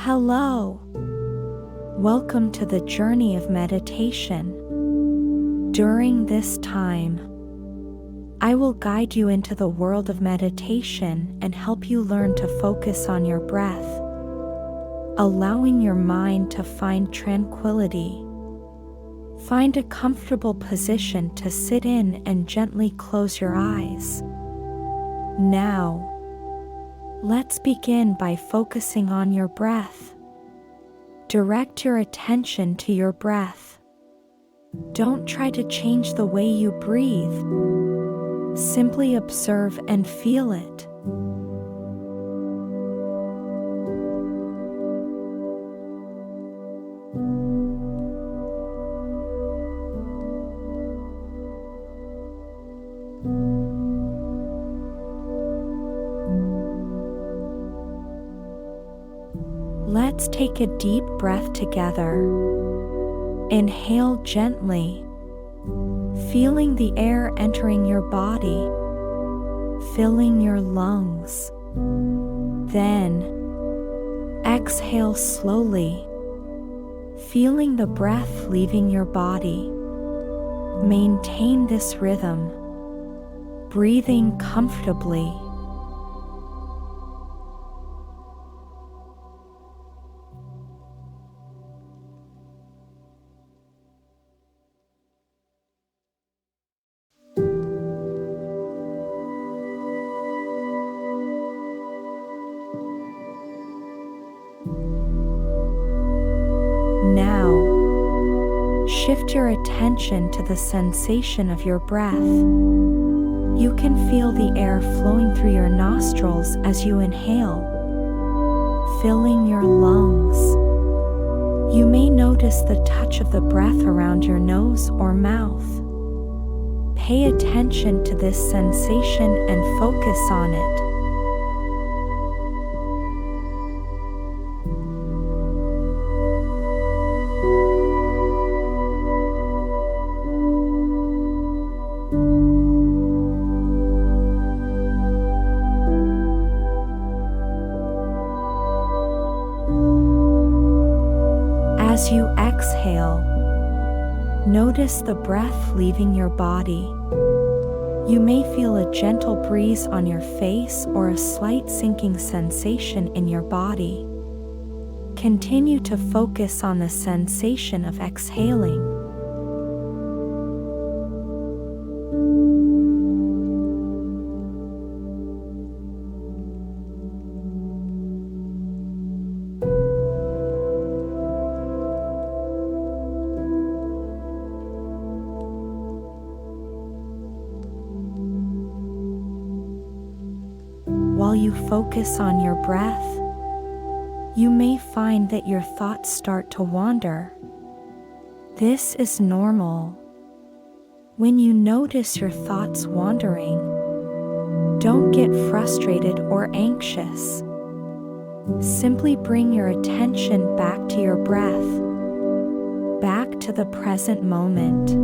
Hello. Welcome to the journey of meditation. During this time, I will guide you into the world of meditation and help you learn to focus on your breath, allowing your mind to find tranquility. Find a comfortable position to sit in and gently close your eyes. Now, let's begin by focusing on your breath. Direct your attention to your breath. Don't try to change the way you breathe. Simply observe and feel it. Let's take a deep breath together. Inhale gently, feeling the air entering your body, filling your lungs. Then, exhale slowly, feeling the breath leaving your body. Maintain this rhythm, breathing comfortably. Now, shift your attention to the sensation of your breath. You can feel the air flowing through your nostrils as you inhale, filling your lungs. You may notice the touch of the breath around your nose or mouth. Pay attention to this sensation and focus on it. As you exhale, notice the breath leaving your body. You may feel a gentle breeze on your face or a slight sinking sensation in your body. Continue to focus on the sensation of exhaling. While you focus on your breath, you may find that your thoughts start to wander. This is normal. When you notice your thoughts wandering, don't get frustrated or anxious. Simply bring your attention back to your breath, back to the present moment.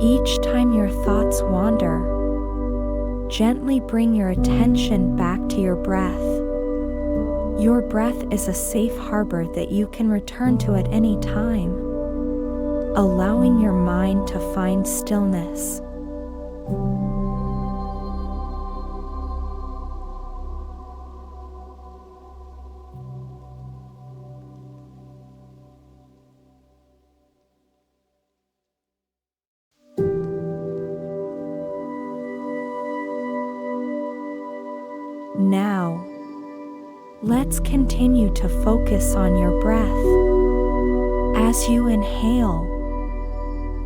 Each time your thoughts wander, gently bring your attention back to your breath. Your breath is a safe harbor that you can return to at any time, allowing your mind to find stillness. Now, let's continue to focus on your breath. As you inhale,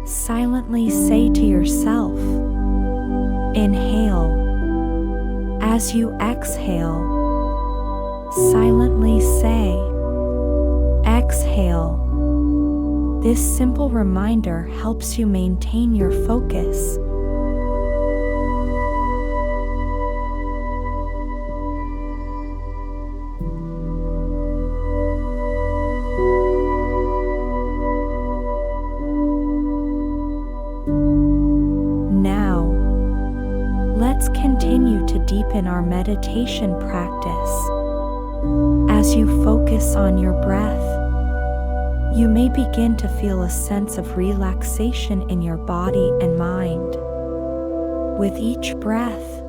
silently say to yourself, "Inhale." As you exhale, silently say, "Exhale." This simple reminder helps you maintain your focus. Let's continue to deepen our meditation practice. As you focus on your breath, you may begin to feel a sense of relaxation in your body and mind. With each breath,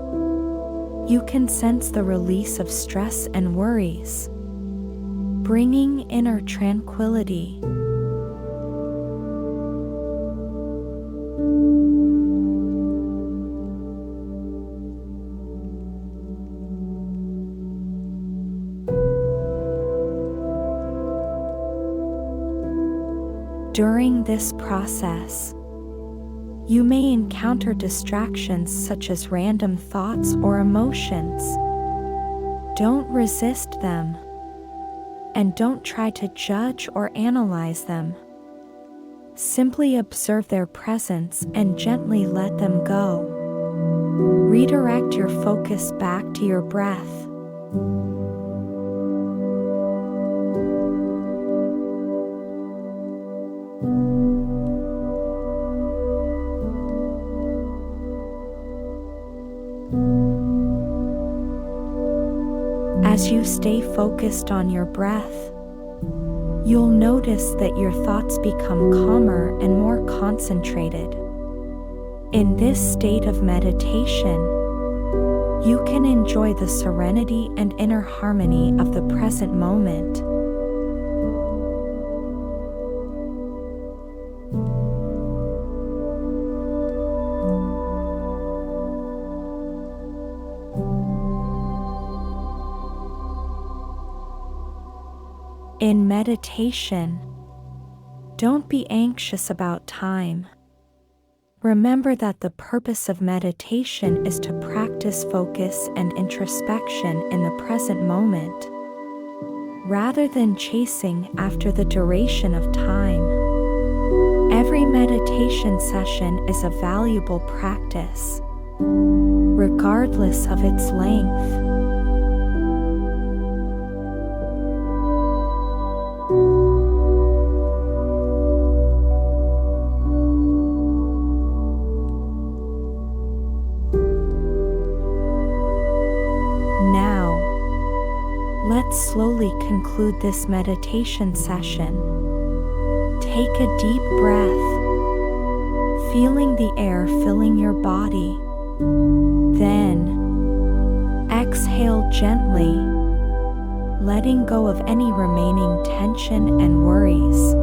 you can sense the release of stress and worries, bringing inner tranquility. During this process, you may encounter distractions such as random thoughts or emotions. Don't resist them, and don't try to judge or analyze them. Simply observe their presence and gently let them go. Redirect your focus back to your breath. As you stay focused on your breath, you'll notice that your thoughts become calmer and more concentrated. In this state of meditation, you can enjoy the serenity and inner harmony of the present moment. In meditation, don't be anxious about time. Remember that the purpose of meditation is to practice focus and introspection in the present moment, rather than chasing after the duration of time. Every meditation session is a valuable practice, regardless of its length. Let's slowly conclude this meditation session. Take a deep breath, feeling the air filling your body. Then, exhale gently, letting go of any remaining tension and worries.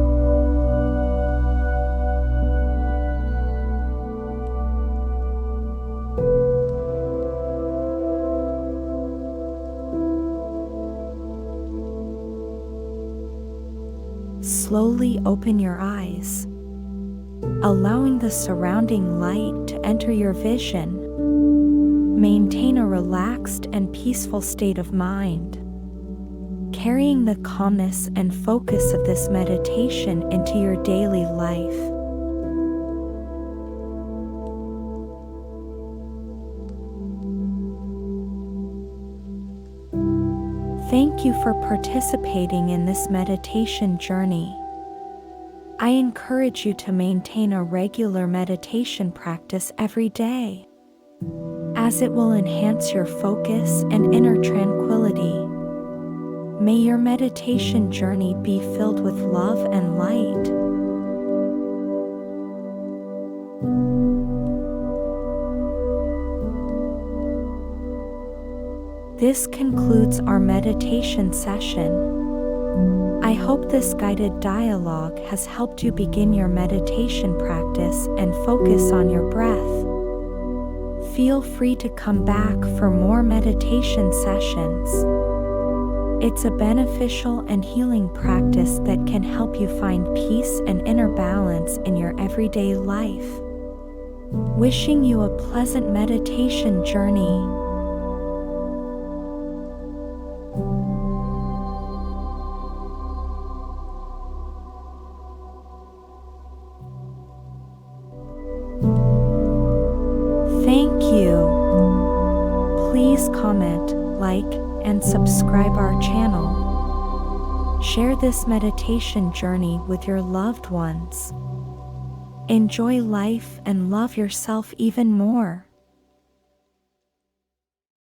Slowly open your eyes, allowing the surrounding light to enter your vision. Maintain a relaxed and peaceful state of mind, carrying the calmness and focus of this meditation into your daily life. Thank you for participating in this meditation journey. I encourage you to maintain a regular meditation practice every day, as it will enhance your focus and inner tranquility. May your meditation journey be filled with love and light. This concludes our meditation session. I hope this guided dialogue has helped you begin your meditation practice and focus on your breath. Feel free to come back for more meditation sessions. It's a beneficial and healing practice that can help you find peace and inner balance in your everyday life. Wishing you a pleasant meditation journey. Thank you. Please comment, like, and subscribe our channel. Share this meditation journey with your loved ones. Enjoy life and love yourself even more.